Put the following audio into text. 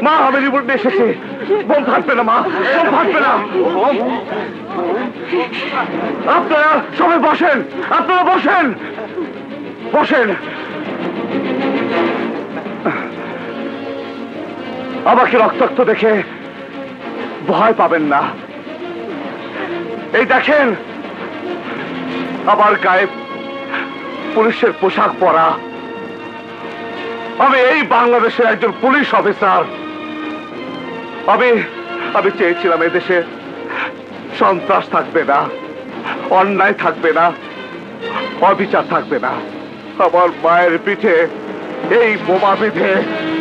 মা, আমি রিপোর্ট নিয়ে এসেছি। বোম ফাটবে না মা, বোম ফাটবে না। আপনারা সবাই বসেন, আপনারা বসেন, বসেন। আমাকে রক্তাক্ত দেখে ভয় পাবেন না। এই দেখেন, আমার গায়ে পুলিশের পোশাক পরা। আমি এই বাংলাদেশের একজন পুলিশ অফিসার। আমি চেয়েছিলাম এদেশে সন্ত্রাস থাকবে না, অন্যায় থাকবে না, অবিচার থাকবে না। আমার মায়ের পিঠে এই বোমা বিধে